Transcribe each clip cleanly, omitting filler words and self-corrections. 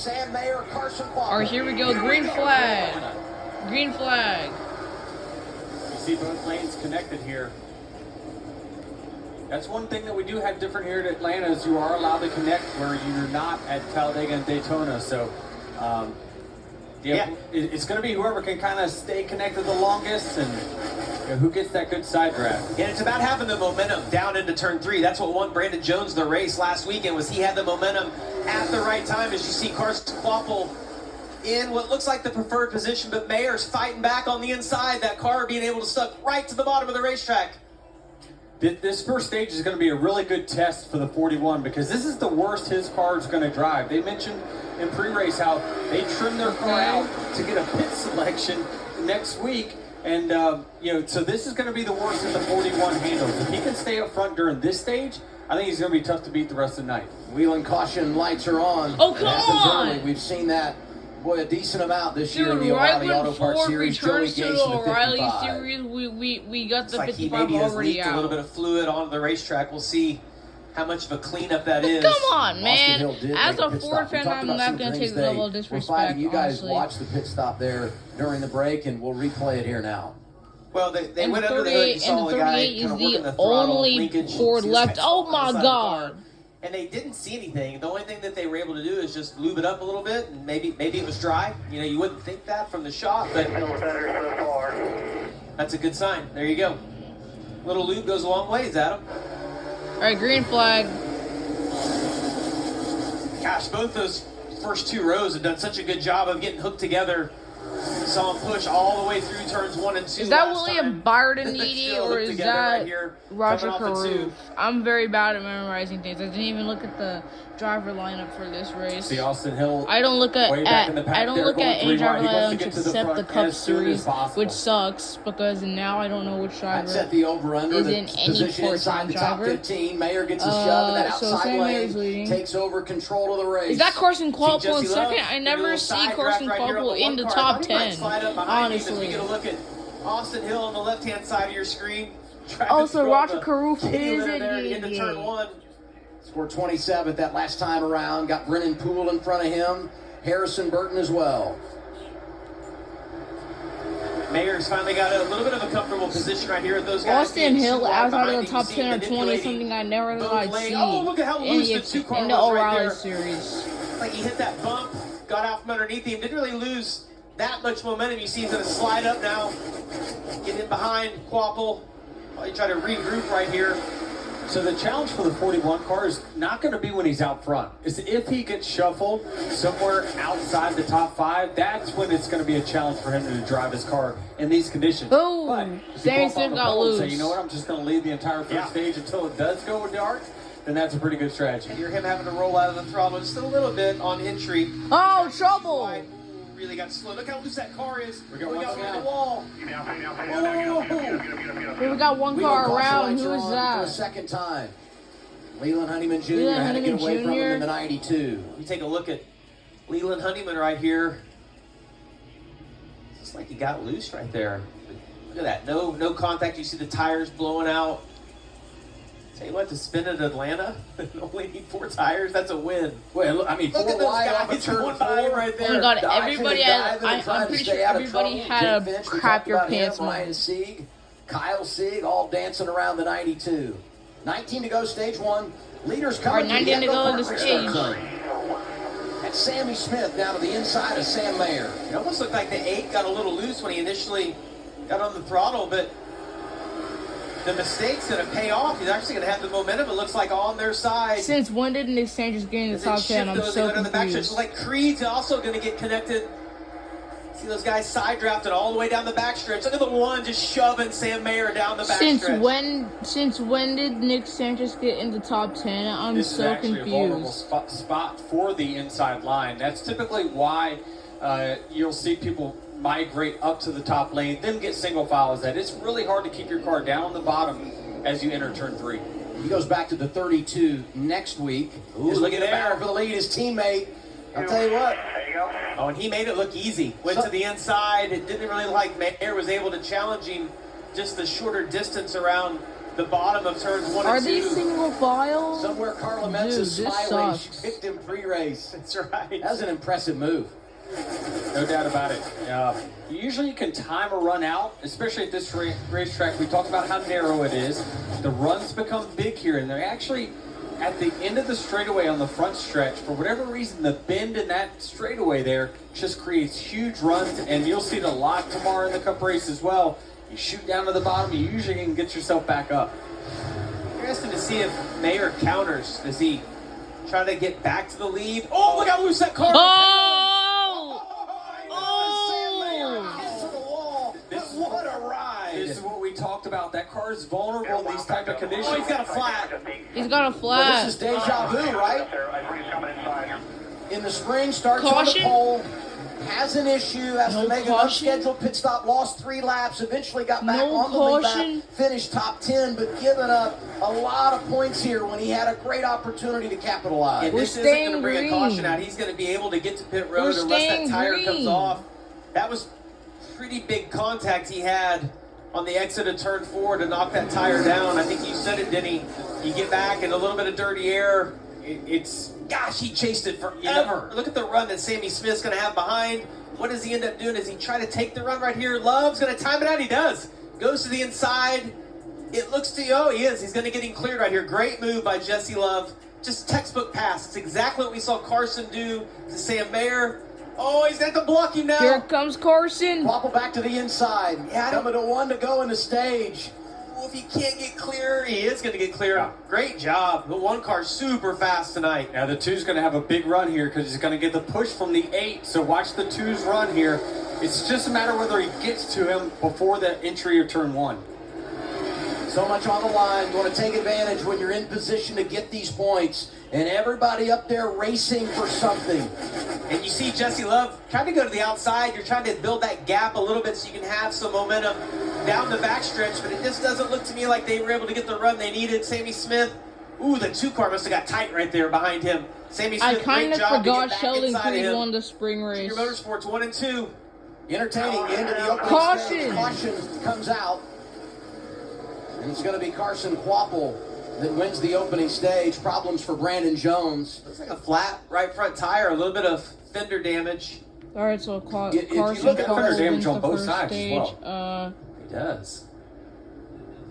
Sam Mayer, Carson Quapple. All right, here we go. Green flag. Green flag. You see both lanes connected here. That's one thing that we do have different here at Atlanta is you are allowed to connect where you're not at Talladega and Daytona. So, it's going to be whoever can kind of stay connected the longest and who gets that good side draft. And it's about having the momentum down into turn 3. That's what won Brandon Jones the race last weekend, was he had the momentum at the right time. As you see Carson Quapple in what looks like the preferred position, but Mayer's fighting back on the inside. That car being able to stuck right to the bottom of the racetrack. This first stage is going to be a really good test for the 41 because this is the worst his car is going to drive. They mentioned in pre-race how they trimmed their car out to get a pit selection next week. And, so this is going to be the worst that the 41 handles. If he can stay up front during this stage, I think he's going to be tough to beat the rest of the night. Wheeling caution lights are on. Oh, come on! Early. We've seen that, boy, a decent amount this year in Dude, the right O'Reilly when Auto Parts Ford Series. Joey returns to Gase the in the O'Reilly 55. Series, we got the Looks like he 55 maybe has already leaked out. a little bit of fluid onto the racetrack. We'll see how much of a cleanup that is. Come on, man. Hill did As make a pit Ford stop. We fan, talked I'm about not some going to things take the level of we're disrespect, fighting. You guys honestly. watch the pit stop there during the break, and we'll replay it here now. Well, they And went the under the hood. You 38 saw and the the guy 38 kind is of working the the throttle only linkage. Ford See this left. guy Oh on the my side of the God. car. And they didn't see anything. The only thing that they were able to do is just lube it up a little bit, and maybe it was dry. You wouldn't think that from the shot, but that's a good sign. There you go. Little lube goes a long ways, Adam. All right, green flag. Gosh, both those first 2 rows have done such a good job of getting hooked together. Saw him push all the way through turns 1 and 2. Is that last William time. Byron Still Needy or hooked is together that right here, Roger coming off of 2. Carruth? I'm very bad at memorizing things. I didn't even look at the driver lineup for this race. See Austin Hill. I don't look at way back in the pack I don't there, look going at 3 any driver wide. He wants to lineups get to the except the front Cup as soon as Series, possible. which sucks because now I don't know which That driver set the over-under. is The in any position inside four-time the top driver. 15. Mayer gets a shove in that So outside Sam Mayer's lane. leading. Takes over control of the race. Is that Carson Quapple in Jesse second? Love, I the never little see side Carson draft right here on Quapple the in one the car. I top thought he might 10. slide up behind him as Honestly. we get a look at Austin Hill on the left-hand side of your screen. Trying Oh, to so throw Roger the Carruth kitty is litter in there to the get to turn 1. Scored 27th that last time around. Got Brennan Poole in front of him. Harrison Burton as well. Mayer's finally got a little bit of a comfortable position right here at those guys. Austin being Hill too wide outside behind of the him. top You see 10 or 20, manipulating something I never both thought I'd lanes. see Oh, look at how in loose the, the 2 car in the was right O'Reilly there. Series. Like he hit that bump, got out from underneath him, didn't really lose that much momentum. You see he's going to slide up now, get in behind Quapple. While you try to regroup right here. So the challenge for the 41 car is not going to be when he's out front. It's if he gets shuffled somewhere outside the top 5, that's when it's going to be a challenge for him to drive his car in these conditions. Boom! But if Sammy you go up on Smith the got pole and say, loose. you know what, I'm just going to lead the entire first stage until it does go dark, then that's a pretty good strategy. You're him having to roll out of the throttle just a little bit on entry. Oh, trouble! Wide. Really got slow. Look how loose that car is. We got Going one out down. the wall. Here we got one car around. Who is For a that? second time. Leland Honeyman Jr. Leland had to get Honeyman away from him Jr. in the 92. You take a look at Leland Honeyman right here. It's like he got loose right there. Look at that. No contact. You see the tires blowing out. Tell you what, to spin at Atlanta, only need 4 tires. That's a win. Well, look, I mean, Look 4 at those wide off of guys turn going by 4 right there. Oh my God, Dodging everybody and had, diving and trying I'm to pretty stay sure out of everybody trouble. had Jake a Finch, we crap talked your about him, pants Ryan moment. Sieg, Kyle Sieg, all dancing around the 92. 19 to go, stage 1. Leaders coming. Alright, 19 to go in the stage. That's Sammy Smith down to the inside of Sam Mayer. It almost looked like the 8 got a little loose when he initially got on the throttle, but the mistakes that have paid off, he's actually going to have the momentum, it looks like, on their side. Since when did Nick Sanchez get in the top 10? I'm so confused. It's like Creed's also going to get connected. See those guys side drafted all the way down the backstretch. Look at the one just shoving Sam Mayer down the backstretch. Since when did Nick Sanchez get in the top 10? I'm This is so actually a vulnerable confused. spot for the inside line. That's typically why you'll see people migrate up to the top lane, then get single files. That it's really hard to keep your car down on the bottom as you enter turn 3. He goes back to the 32 next week. He's looking at battle for the lead. His teammate, I'll tell you what. Oh, and he made it look easy. Went to the inside. It didn't really like Mayer was able to challenge him just the shorter distance around the bottom of turns 1 Are and 2. these single file? Somewhere Carla Metz is Dude, this smiling. sucks. She picked him pre-race. That's right. That was an impressive move. No doubt about it. Usually you can time a run out, especially at this racetrack. We talk about how narrow it is. The runs become big here, and they're actually at the end of the straightaway on the front stretch. For whatever reason, the bend in that straightaway there just creates huge runs, and you'll see it a lot tomorrow in the Cup race as well. You shoot down to the bottom, you usually can get yourself back up. Interesting to see if Mayer counters. Does he try to get back to the lead? Oh, look how loose that car is. Oh! Into the wall. What a ride. This is what we talked about. That car is vulnerable in these type of conditions. Oh, he's got a flat. He's got a Well, flat. this is deja vu, right? In the spring, starts on the Caution. pole, has an issue, has No to make caution. an unscheduled pit stop, lost 3 laps, eventually got back No on the lead caution. lap, finished top 10, but given up a lot of points here when he had a great opportunity to capitalize. And We're this isn't going to staying bring green. a caution out. He's going to be able to get to pit road We're unless that staying tire green. comes off. That was pretty big contact he had on the exit of turn 4 to knock that tire down. I think you said it, Denny. You get back in a little bit of dirty air. Gosh, he chased it forever. Look at the run that Sammy Smith's going to have behind. What does he end up doing? Does he try to take the run right here? Love's going to time it out. He does. Goes to the inside. It looks to you. Oh, he is. He's going to get him cleared right here. Great move by Jesse Love. Just textbook pass. It's exactly what we saw Carson do to Sam Mayer. Oh, he's got to block him now. Here comes Carson. Wobble back to the inside. Yeah, I don't- Coming to 1 to go in the stage. Well, if he can't get clear, he is going to get clear. Yeah. Great job. The 1 car's super fast tonight. Now the 2's going to have a big run here because he's going to get the push from the 8. So watch the 2's run here. It's just a matter whether he gets to him before the entry of turn 1. So much on the line. You want to take advantage when you're in position to get these points. And everybody up there racing for something. And you see Jesse Love trying to go to the outside. You're trying to build that gap a little bit so you can have some momentum down the backstretch. But it just doesn't look to me like they were able to get the run they needed. Sammy Smith. Ooh, the 2 car must have got tight right there behind him. Sammy Smith, I kind great of job to forgot get back Sheldon inside of Creed him. won the spring race. Junior Motorsports 1 and 2. Entertaining the end of the opening Caution. stage. Caution comes out. And it's going to be Carson Quapple that wins the opening stage. Problems for Brandon Jones. Looks like a flat right front tire, a little bit of fender damage. All right, so If you Carson look at Quapple fender damage wins on the both first sides as stage. well. He does.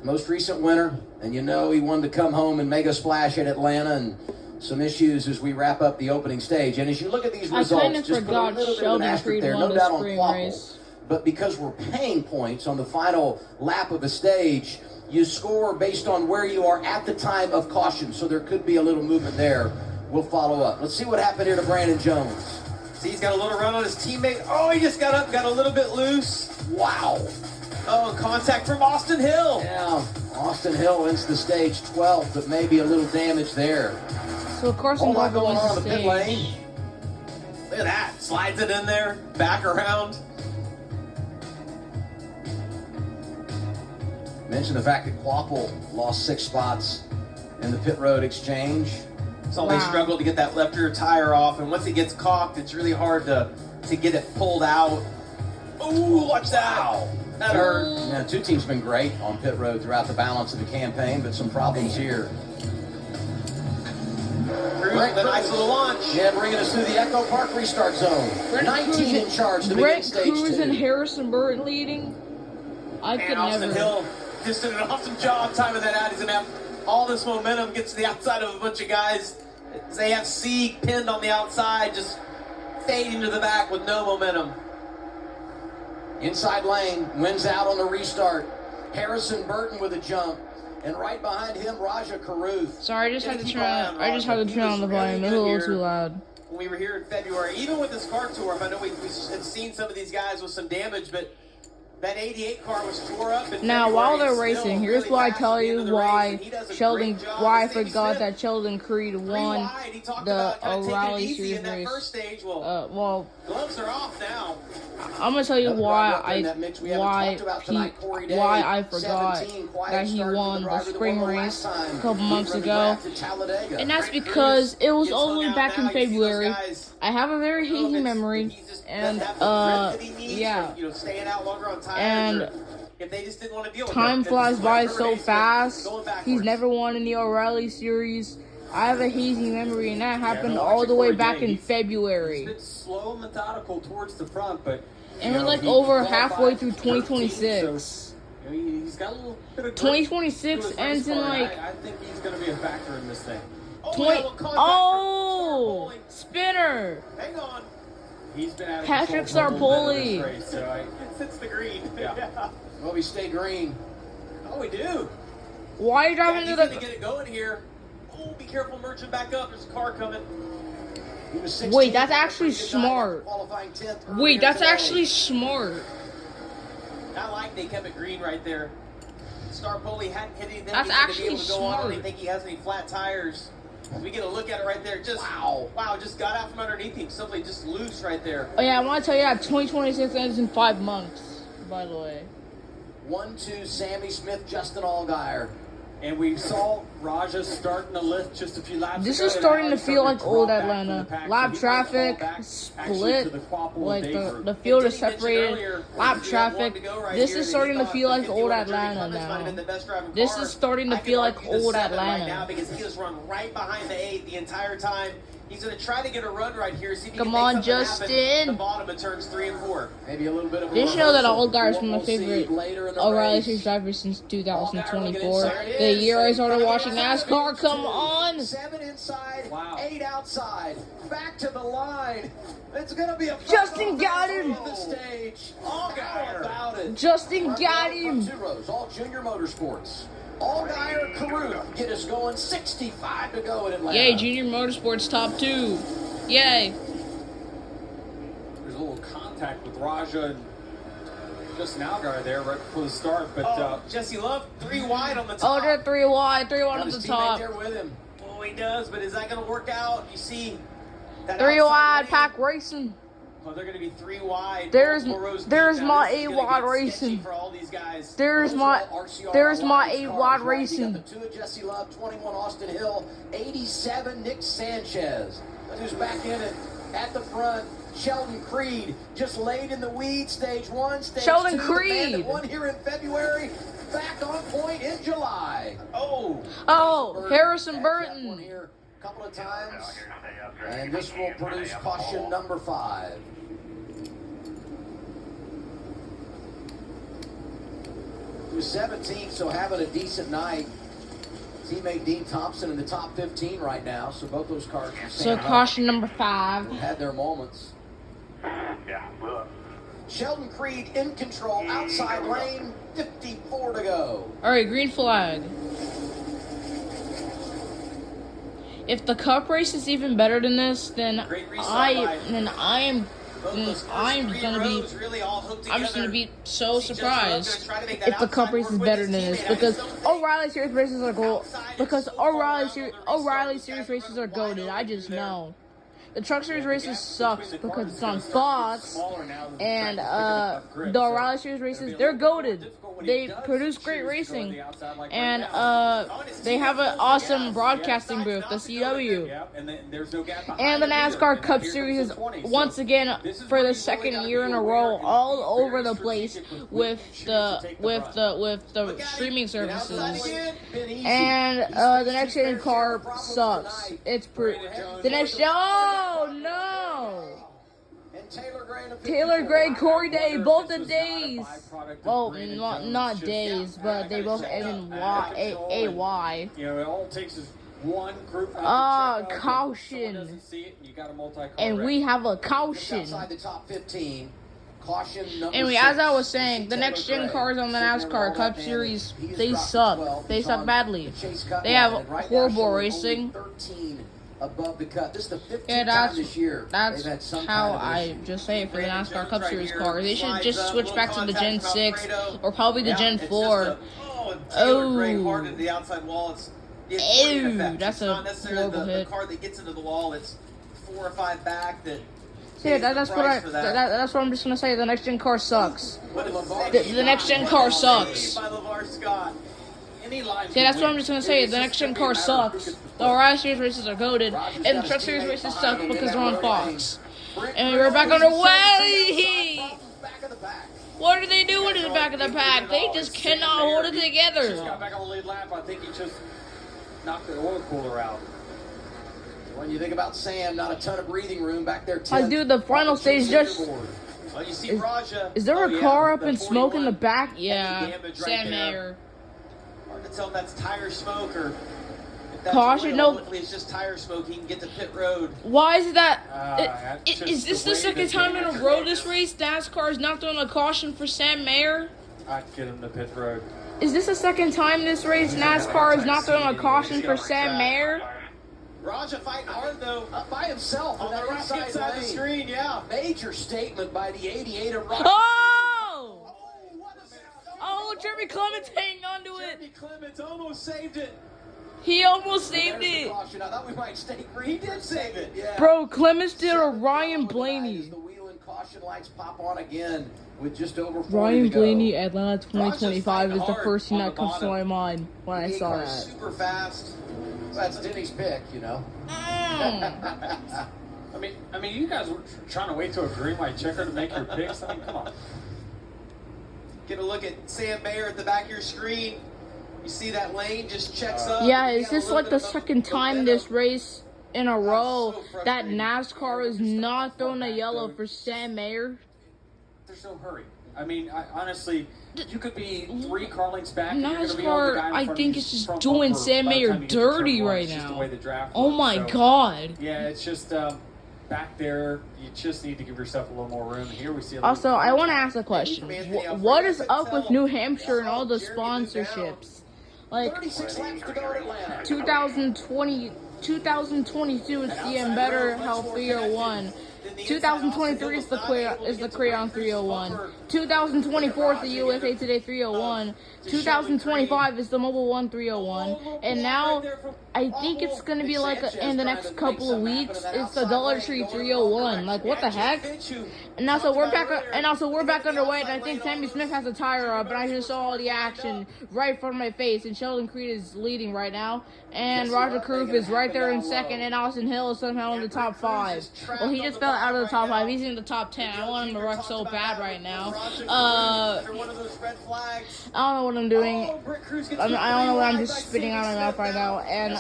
Most recent winner. And you know he wanted to come home and make a splash at Atlanta. And some issues as we wrap up the opening stage. And as you look at these I results, kind of just put a forgot little bit of an Sheldon asterisk Creed there. won No the doubt on spring Quapple. race. But because we're paying points on the final lap of a stage, you score based on where you are at the time of caution. So there could be a little movement there. We'll follow up. Let's see what happened here to Brandon Jones. See, he's got a little run on his teammate. Oh, he just got up, got a little bit loose. Wow. Oh, and contact from Austin Hill. Yeah, Austin Hill wins the stage 12th, but maybe a little damage there. So Carson Whole lot Quapple going wins on the in the pit stage. lane. Look at that. Slides it in there, back around. Mention the fact that Quapple lost 6 spots in the pit road exchange. So they Wow. struggle to get that left rear tire off, and once it gets caulked, it's really hard to get it pulled out. Ooh, watch that. Wow. That hurt. Yeah, 2 teams been great on pit road throughout the balance of the campaign, but some problems here. Cruz with a nice little launch. Yeah, bringing us through the Echo Park restart zone. 19 in charge to begin Brett stage Cruz 2. and Harrison Burton leading. I could And Austin never. Hill just did an awesome job timing that out. He's going to have all this momentum, gets to the outside of a bunch of guys. They have C pinned on the outside, just fading to the back with no momentum. Inside lane, wins out on the restart. Harrison Burton with a jump. And right behind him, Raja Caruth. Sorry, I just had to Keep turn. an eye on I just had to Roger. turn on the He was volume. really It was a good little too here. loud. When we were here in February, even with this car tour, I know we have seen some of these guys with some damage, but that 88 car was tore up. In Now, February. while they're It's still racing, here's really why I fast tell at the end you of the race, why and he does a Sheldon. great job. Why I Sammy forgot Smith, that Sheldon Creed 3 won wide. He talked the about kind of taking it Raleigh easy Series in that race. first stage. Well, Well, gloves are off now. I'm gonna tell you Another why driver up there in that mix we haven't talked about tonight, Corey Day. why I forgot 17, quiet that he start for the won the driver that spring won the race last time. a couple months From the ago. draft at Talladega. And that's Brett because Cruz it was gets hung only out back now. in You see those February. guys. I have a very I don't know if hazy it's- memory, he just and doesn't have the grip that he needs yeah. for, staying out longer on tires. And or if they just didn't want to deal with Time him. flies by so Race, fast. going backwards. He's never won in the O'Reilly series. I have a hazy memory, and that happened no, all actually, the way Corey back Day, in He's February. been slow and methodical towards the front, but And you we're know, like he over qualified halfway through 13, 2026. so, you know, he's got a little bit of grip 2026 to his ends race in car, and like I think he's going to be a factor in this thing. Oh, 20. yeah, well, contact Oh, for spinner. Hang on. He's been out of Patrick control for a little bit in Sarpoli. this race, so It's the green. Yeah. Well, we stay green. Oh, we do. Why are you Yeah, driving he's to going to the? get it going here. Oh, be careful merging back up. There's a car coming. He was 16th, Wait, that's had a actually pretty good night, smart. qualifying 10th Wait, earlier that's today. actually smart. I like they kept it green right there. Starpoli hadn't hit anything. That's he's gonna be actually able to go on. I don't smart. think he has any flat tires. We get a look at it right there. Just wow, just got out from underneath him. Something just loose right there. Oh yeah, I want to tell you that 2026 ends in 5 months. By the way. 1-2, Sammy Smith, Justin Allgaier. And we saw Raja starting to lift just a few laps This ago, is and starting now to he's feel starting like to old drop back from Atlanta. the pack, so Lap he might traffic, fall back actually split, to the Quapple and like Dayford. the field is Diddy mentioned separated. earlier, Lap we have one traffic. to go right This here is that starting he to thought feel the like 51 old of Journey Atlanta Clemens might have been the now. best driving This car. is starting to I can feel like argue the old 7 right Atlanta. now because he has run right behind the 8 the entire time. He's going to try to get a run right here. See if he Come can make on, something happen Justin. at the bottom of turns 3 and 4. Maybe a little bit of a Did you know that reversal. Allgaier is What one of my we'll see favorite later in the O'Reilly race. Series drivers since Allgaier 2024? looking inside. The year I started There it watching is. NASCAR. Come 2, on! 7 inside, Wow. 8 outside. Back to the line. It's going to be a Justin got him. on the stage. Allgaier. How about it? Justin Front got row, him. front 2 rows, all junior motorsports. Allgaier, Caruth get us going. 65 to go in Atlanta. Yay, Junior Motorsports top 2. Yay. There's a little contact with Raja and Justin Allgaier there right before the start, but Jesse Love, 3 wide on the Oh, top. they're 3 wide, 3 wide Got at his the teammate top. there with him. Oh, he does, but is that going to work out? You see that 3 outside wide, lane? pack racing. Oh, they're going to be 3 wide. There's multiple rows there's deep. Now, my this is 8 gonna wide get sketchy racing. for all these guys. There's my RCR 8 Alliance wide cars, right? You racing. got the 2 of Jesse Love, 21 Austin Hill, 87 Nick Sanchez. Look who's back in it at the front. Sheldon Creed just laid in the weeds, stage 1, stage Sheldon 2. The man Creed. that won here in February, back on point in July. Oh, Oh, Harrison Back that one Burton. here a couple of times. And this will produce caution number 5. He was 17th, so having a decent night. Teammate Dean Thompson in the top 15 right now, so both those cars are So staying up. caution number 5. Had their moments. Sheldon Creed in control, outside lane, 54 to go. All right, green flag. If the cup race is even better than this, then Great restart by I am both those first I'm 3 gonna be rows really all hooked I'm just gonna together. be so See Justin Love gonna surprised try to make that if the cup outside race work is with better his than this teammate. because I just don't think O'Reilly Series races are gold outside because is so far O'Reilly out on Series the restart, O'Reilly these Series guys races are running wide goaded. I open just through there. know. The Truck Series races between sucks the because cars it's is on gonna start Fox, getting smaller now that the and track is picking up grip, the so O'Reilly Series it'll be races a they're little more goaded. difficult when They he does produce choose great to go to racing, the outside like right and now. they have an awesome broadcasting Yeah, booth, the side's not to go CW. Yeah, and then there's no gap behind And the him either. NASCAR And Cup here Series comes is the 20. So once again this is for where the you really second gotta year be in a aware row, and all be over very the place strategic with when you choose to the take with front. the with the Look at him. streaming Get outside services. again. Been easy. And He's the faced next his gen fair share car of problems sucks. tonight. It's Jones. the next. Oh no! And Taylor Gray, in a Taylor 54. Gray, Corey Day, Wonder if both this the was not a days. byproduct of Well, Brandon not Jones just- days, but they both end in Y. You know, all it takes is one group. Ah, not to check out, caution. someone doesn't see it, and you got a multi-car And wreck. we have a Just caution. outside the top 15. Caution number Anyway, 6. as I was You saying, see the Taylor next gen Gray cars on the sitting there with NASCAR all Cup that damage. Series, He has they dropped to suck. 12. They He's suck on badly. the Chase Cup They line, have and right now horrible showing only racing. 13 above the cut. This is the 15th Yeah, time this year. that's they've had some how kind of I issue. just say it for the Brandon NASCAR Jones Cup right Series here. car. They should Slides just up, switch little back to the contact Gen from 6 Alfredo. or probably the Yeah, Gen it's 4. just Taylor Gray Oh. hard into the outside wall. It's Ew, accordion effect. that's It's a not necessarily horrible the hit. car that gets into the wall. It's 4 or 5 back that. So yeah, pays the that's what price for that. that's what I'm just gonna say. The next gen car sucks. What a The- save the next gen car sucks. by LeVar Scott. Any line See, that's what I'm just gonna say. The next gen car sucks. The O'Reilly Series races are goaded, and the Truck Series races suck because they're on Fox. And we're back on the way. Back of the pack. What are they doing in the back of the pack? They just cannot hold it Just together. got back on the lead lap. I think he just knocked the oil cooler out. When you think about Sam, not a ton of breathing room back there. Like, dude, the final stage just... Well, you see Raja. Is there a car up in smoke in the 41. back? Heavy Yeah, damage right Sam there. Mayer. Hard to tell if that's tire smoke or if that's Caution, oil. no. Hopefully it's just tire smoke. He can get to pit road. Why is it that... That's just is this the the way second the time in a damage row is. this race NASCAR is not throwing a caution for Sam Mayer? I'd get him to pit road. Is this the second time this race NASCAR is not throwing a caution for Sam Mayer? Raja fighting hard though. Up by himself On on the that right inside side of the lane. screen, yeah. Major statement by the 88 of Rock. Oh! What a sound. Oh, Jeremy Clements hanging on to Jeremy it. Clements almost saved it. He almost saved There's the it. caution. I thought we might stay green. He did save it. Yeah. Bro, Clements did a Seventh Ryan on the night Blaney. as the wheel and caution lights pop on again with just over 40 Ryan to go. Blaney, Atlanta 2025 is the hard first thing on that the comes to my bottom. mind when I He saw goes that. Super fast. That's Denny's pick, you know. Mm. I mean, you guys were trying to wait till a green light checker to make your picks. I mean, come on. Get a look at Sam Mayer at the back of your screen. You see that lane just checks up. Yeah, You is got a this little like the bit of second time momentum. this race in a row so that frustrating. NASCAR is not throwing a yellow for Sam Mayer? There's no hurry. I mean, honestly, you could be 3 car lengths back. And you're gonna be on NASCAR, the guy in I front of think you it's just front doing bumper Sam by the Mayer time you get to turn dirty one. right It's just now. the way the draft Oh works. my So, god. Yeah, it's just back there. You just need to give yourself a little more room. Here we see. Also, I want to ask a question. What is up with New Hampshire and all the sponsorships? Like, 36 laps to go at Atlanta. 2022 is CM Better Health 301. 2023 is the Crayon 301. 2024 is the USA Today 301. 2025 is the Mobile One 301. And now, I think it's gonna be like in the next couple of weeks, it's the Dollar Tree 301. Like, what the heck? And also we're back underway, and I think Sammy Smith has a tire up, and I just saw all the action right in front of my face. And Sheldon Creed is leading right now, and Roger Krupp is right there in second, and Austin Hill is somehow in the top 5. Well, he just fell out of the top 5. He's in the top 10. I want him to wreck so bad right now. I don't know what I'm doing. I don't know what I'm just spitting out of my mouth right now. And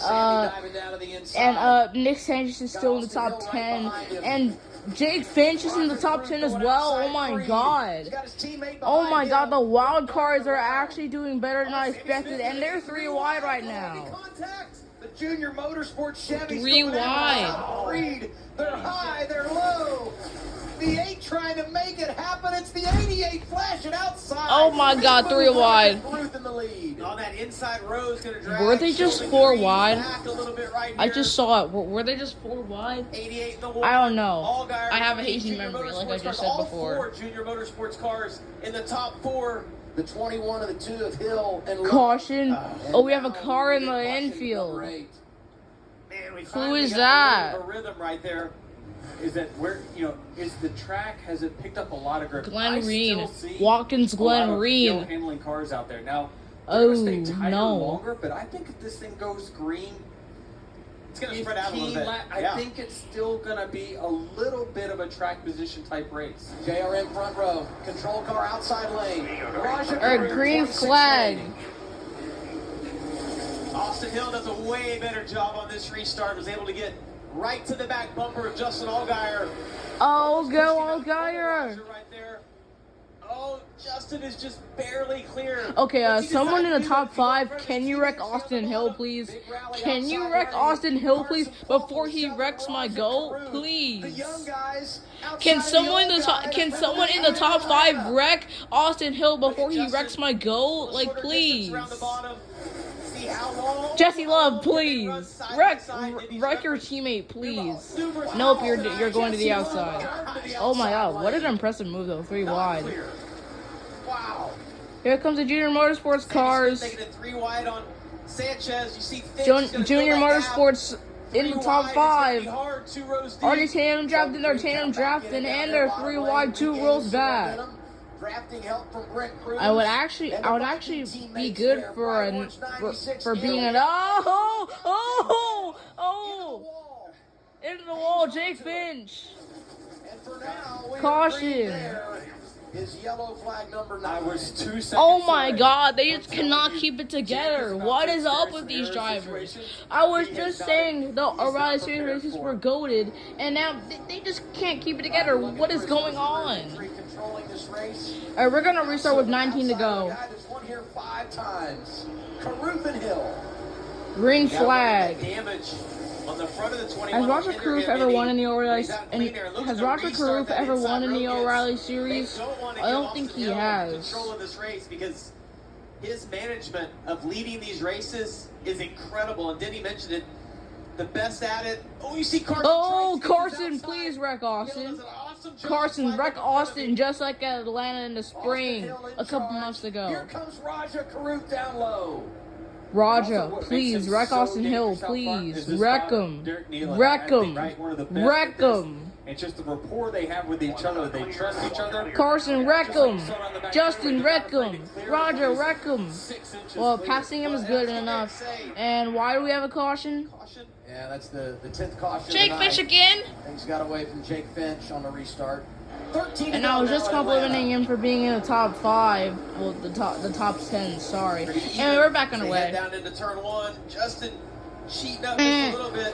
Nick Sanchez is still in the top 10, and Jake Finch is in the top 10 as well. Oh my god. Oh my god, the wild cards are actually doing better than I expected, and they're 3 wide right now. The Junior Motorsports Chevy 3 wide. Reed, they're high, they're low. The 8 trying to make it happen. It's the 88 flashing outside. Oh my god, 3 wide. Ruth in the lead. On that inside row is going to drag. Were they just Sheldon 4 Creed wide? back a little bit right I here. just saw it. Were they just 4 wide? 88 in the I don't know. Allgaier, I have a hazy Junior memory, like I Motorsports just cars, said all before. 4 Junior Motorsports cars in the top 4. The 21 of the 2 of Hill and Lowe. Caution. And Oh, we have a now car in the caution number infield. 8. Man, we Who finally is got that? A rhythm right there. Is that where is the track? Has it picked up a lot of grip? Glenn I Reen. still see Watkins a lot Glenn of Reen. field handling cars out there now. Oh, They're gonna stay tighter no. longer, but I think if this thing goes green, It's going to spread out a little bit. I think it's still gonna be a little bit of a track position type race. JRM front row. Control car outside lane. Raja Or Krupp, green 26 flag. lane. Austin Hill does a way better job on this restart. Was able to get right to the back bumper of Justin Allgaier. Oh, go Allgaier. Right there. Oh, Justin is just barely clear. Okay, What's he someone decide in to the do? top If he goes 5, for it, can he's you gonna wreck stay on the Austin Hill, bottom. please? Big rally Can you outside wreck lane. Austin Hill, please, Carson before Fogle, he Sheldon wrecks my Raja goal, Krupp. The please? young guys Can outside someone in the the old top, guys. can someone in the top 5 wreck Austin Hill before he Justin, wrecks my goal? little Like, shorter please. distance around the bottom. See how long? Jesse Love, Can they please. run side by Wreck side? Did he wreck your wreck- teammate, please. Super Nope, foul. you're going to the Jesse Love outside. turned to the Oh my outside god, what an lane. impressive move though, 3 Not wide. clear. Wow. Here comes the Junior Motorsports cars. Taking it 3 wide on Sanchez. You see Finch is gonna Junior fill that gap. Motorsports in 3 the wide, top it's gonna be 5. hard, 2 rows deep. Already tandem drafted, they're tandem drafting, and they're 3 wide, 2 rolls back. Drafting help from Brent Cruz. I would actually be good for being an into the wall, Jake Finch. And for now, we Caution. agree there. is yellow flag number 9. I was 2 seconds. Oh my away God, they from just telling cannot you keep it Jake together. is about What to is up experience with some these error drivers? situations I was he just has not- saying the he's not O'Reilly Series prepared races for. were goated, and now they just can't keep it together. What is going on? Controlling this race. Alright, we're gonna restart with 19 to go. Guy that's won here 5 times. Caruthan Hill. Green Got flag. damage on the front of the 21. Has Roger Hinder Carruth him, ever and won in the O'Reilly? he's out clean there. Look Has at the Roger restart Carruth that ever inside won in the row gets. O'Reilly They Series? don't want to I give don't think Austin he Hill has. control of this race because his management of leading these races is incredible. And Denny mentioned it. The best at it. Oh, you see Carson. Oh, tries to get Carson, outside. please wreck Hill Austin. does an awesome job Carson, sliding wreck in front of Austin him. just like at Atlanta in the spring Austin Hill in a couple charge. months Here ago. comes Raja Carruth down low. Roger, Also, what makes please him wreck so Austin Hill, dangerous out front please. is this Wreck driver, him. Derek Nealon. Wreck I think, him. right, one of the best Wreck at this. him. And just the rapport they have with each other. They trust each other. Carson, wreck Just like him. you saw on the back Justin, straightaway, wreck they're not him. afraid to clear Roger, it. wreck him. 6 inches Well, clear. passing him is good enough. And why do we have a caution? Caution. Yeah, that's the 10th caution. Jake tonight. Finch again? Things got away from Jake Finch on the restart. 13 to And go I was now just in Atlanta. complimenting him for being in the top 5. Well, the top 10, sorry. And we're back on the They head way. down into turn 1. Justin cheating up Mm. just a little bit.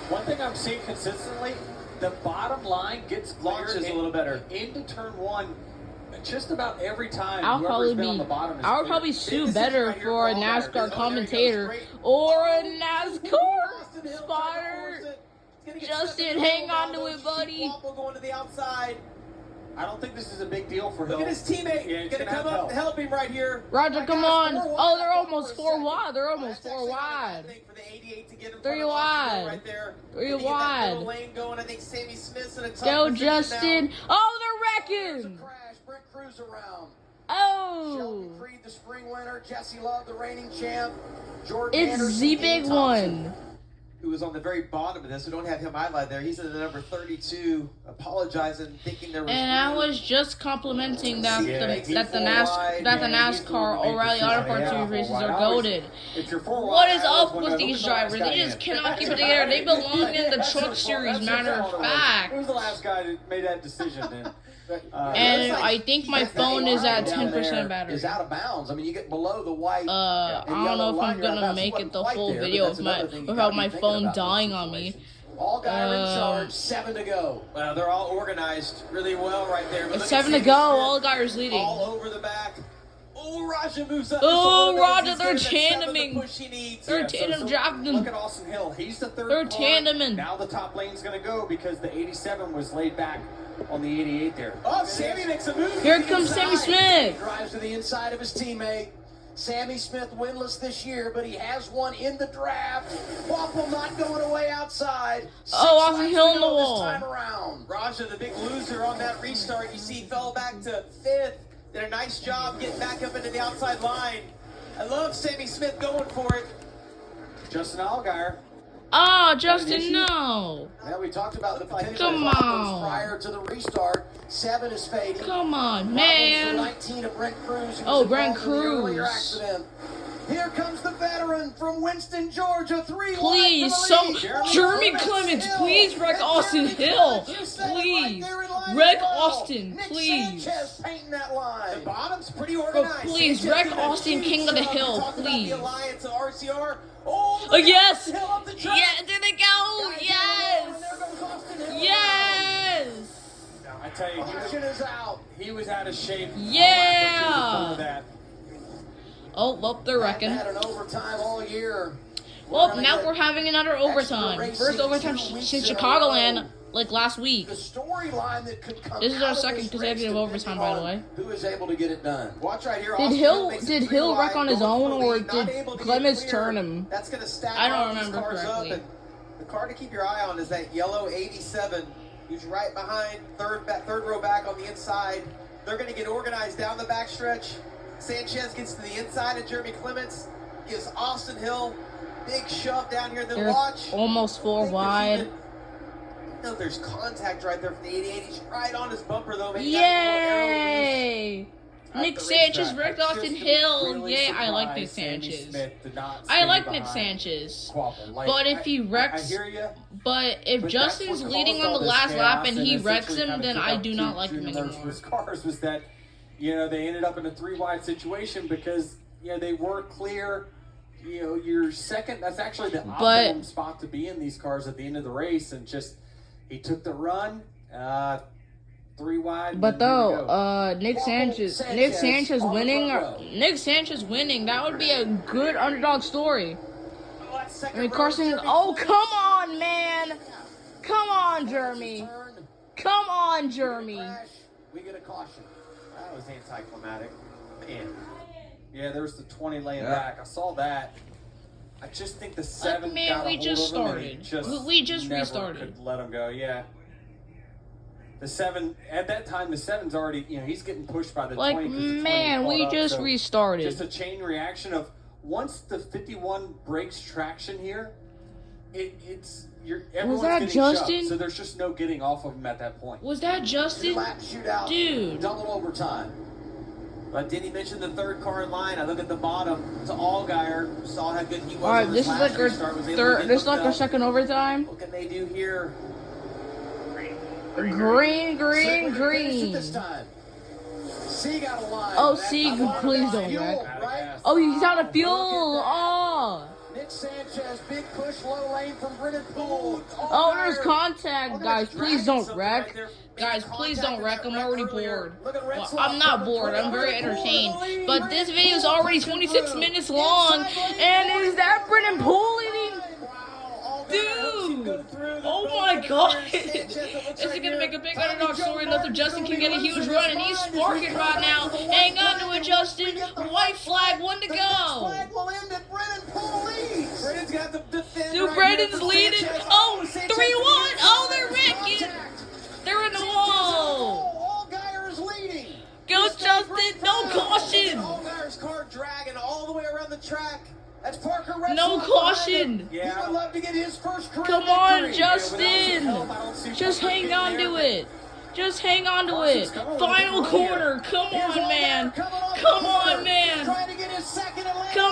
One thing I'm seeing consistently, the bottom line gets Launches cleared a little better. into turn 1 just about every time. I'll whoever's probably been on be. the bottom is I would cleared. probably sue This is better right here for a for all NASCAR that. Oh, there he goes. commentator Great. or a Austin NASCAR Hill trying to spotter. force it. He's gonna get Justin, stuck in the hang middle on now, to though. it, You see buddy. Waffle going to the outside. I don't think this is a big deal for Hill. Look at his teammate. Yeah, he's gonna gonna come have up help. and help him right here. Roger, My come gosh, on. 4 Oh, they're wide almost for a 4 second. wide. They're Well, almost that's 4 actually not a bad wide. thing for the 88 to get in 3 front of Austin Hill wide. right there. 3 And you get that middle wide. lane going. I think Sammy Smith's in a tough Go, position Justin. now. Oh, they're There's a wrecking. crash. Brent Cruz around. Oh. Shelby Creed, the spring winner. Jesse Love, the reigning champ. Jordan It's Anderson, the Dean big Thompson. one. Who was on the very bottom of this. We don't have him highlighted there. He's in the number 32, apologizing, thinking there was. And I was just complimenting that Yeah, the he's that the full NASCAR wide, that the man. He's NASCAR going to make O'Reilly decisions. Auto Parts Yeah, Series races full wide. are I always- goaded. If you're 4 What wide, is I always up wonder, with who's these the last drivers? guy They just in? cannot keep it together. They belong in the That's Truck just- Series, that's matter just of all it was. fact. Who's the last guy that made that decision then? And I think my That phone is line at down 10% there battery. Is out of bounds. I mean, you get below the white. I and don't yellow know if line, I'm you're out of gonna bounds. He make wasn't it the quite full there, but video that's another thing you without gotta be my thinking phone about in dying this on me. situation. All guys in charge. 7 to go. Well, they're all organized really well right there. But It's look at 7 to Sammy go. Smith All guys leading. all over the back. Oh, Raja moves up. Oh, just a little bit. Raja, He's they're getting that 7 tandeming. the push he needs. They're Yeah. tandem drafting. Look at Austin Hill. He's the third. They're car. tandeming. Now the top lane's going to go because the 87 was laid back on the 88 there. Oh, Sammy makes a move. Here to the comes Sammy inside. Smith. Drives to the inside of his teammate. Sammy Smith winless this year, but he has one in the draft. Waffle not going away outside. Oh, Austin laps Hill to in the go wall. This time around. Raja, the big loser on that restart. You see, he fell back to 5th. Did a nice job getting back up into the outside line. I love Sammy Smith going for it. Justin Allgaier. Oh, Justin, no. Yeah, we talked about the potential Come problems on. prior to the restart. 7 is fading. Come on, Problems for man. 19 of Brent Cruz. who Oh, was Brent involved in the earlier Cruz. accident. Here comes the veteran from Winston, Georgia. 3 Please, some Jeremy Clements, please wreck Austin Hill. Please, wreck Austin, Nick please. Sanchez painting that line. The bottom's pretty organized. please, Sanchez wreck did a Austin huge King of the job. We Hill, talked about please. the alliance of RCR. Oh, Oh, yes. Hill up the track. Yeah, there they go. Guys, Yes. and there goes Austin Hill. Yes. I tell you, Caution is out. he was out of shape. Yeah. Before that. Oh, well, they're wrecking. Had an overtime all year. Well, now we're having another overtime. First overtime since Chicagoland, like last week. The storyline that could come This is our out of second this consecutive race, overtime, depending by the way. on Who is able to get it done? Watch right here. Did Austin Hill- makes it did 3 Hill wide, wreck on his going own, for the or lead, not did able to get Clements clear. turn him? That's going to stack I don't all these remember cars correctly. up. And the car to keep your eye on is that yellow 87, who's right behind third row back on the inside. They're going to get organized down the backstretch. Sanchez gets to the inside of Jeremy Clements, gives Austin Hill big shove down here. Then They're watch. almost 4 Think there's wide. even- No, there's contact right there from the 88. He's right on his bumper though. Maybe got a little arrow loose. Yay! Nick Sanchez, wrecked Austin Hill. Yeah, I like Nick Sanchez. I like Nick Sanchez. But if he wrecks, but if Justin's leading on the last lap and he wrecks him, then I do not like him anymore. Cars was that, they ended up in a 3-wide situation because they were clear. Your second. That's actually the optimum spot to be in these cars at the end of the race, and just he took the run. 3 wide. But though, Nick Sanchez winning, that would be a good underdog story. I mean, Carson. Oh, come on, man! Come on, Jeremy! Come on, Jeremy! We get a caution. That was anticlimactic. Man. Yeah, there's the 20 laying back. I saw that. I just think the 7 man, got a we hold just of him and he started. We just never restarted. could let him go. Yeah. The 7 at that time. The 7's already. He's getting pushed by the 20. 'Cause the 20 man, caught we up, just so restarted. Just a chain reaction of once the 51 breaks traction here, everyone's that getting Justin? shoved, so there's just no getting off of him at that point. Was that Justin? Lap shootout. Dude. Double overtime. But did he mention the third car in line? I look at the bottom to Allgaier. Saw how good he was. All right, on this is last like our restart, was able to third. get This is hooked like our up. second overtime. What can they do here? Green. Finish it this time. C got a line. Oh, That- C, I wanted please to don't fuel, wreck. right? Oh, he's out of fuel. Oh. Nick Sanchez, big push, low lane from Brennan Poole. Oh, there's contact, guys. Please don't wreck. Guys, please don't wreck. I'm already bored. Well, I'm not bored. I'm very entertained. But this video is already 26 minutes long. And is that Brennan Poole leading? Dude! Oh my god! This is gonna make a big underdog story unless if Justin can get a huge run, and he's sparking right now. Hang on to it, Justin. White flag, 1 to go. Flag will end at Brennan Poole leads. Brennan's got the defend. Dude, Brandon's leading. Oh, 3-1. Oh, they're wrecking. They're in the wall. Allgaier is leading. Go, Justin. No caution. Allgaier's car dragging all the way around the track. That's Parker Retzlaff. No caution. He would love to get his first career Come on, victory. Justin. Just hang on to it. Just hang on to it. Final corner. Come on, man. Come on, man. Trying to get his second Atlanta Come